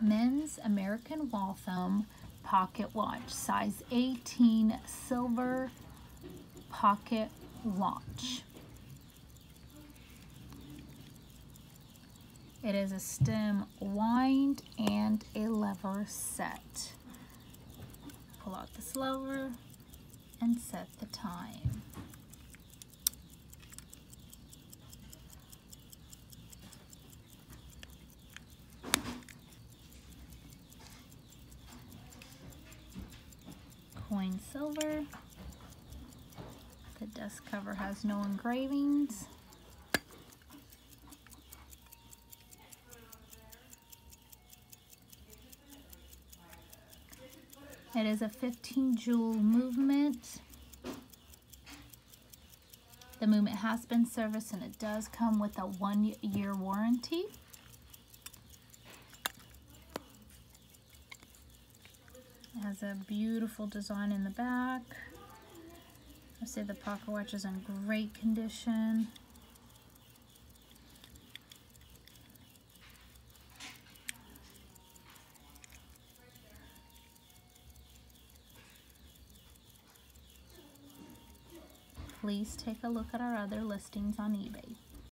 men's American Waltham pocket watch, size 18, silver pocket watch. It is a stem wind and a lever set. Pull out this lever and set the time. Coin silver. The dust cover has no engravings. It is a 15 jewel movement. The movement has been serviced and it does come with a 1-year warranty. It has a beautiful design in the back. I say the pocket watch is in great condition. Please take a look at our other listings on eBay.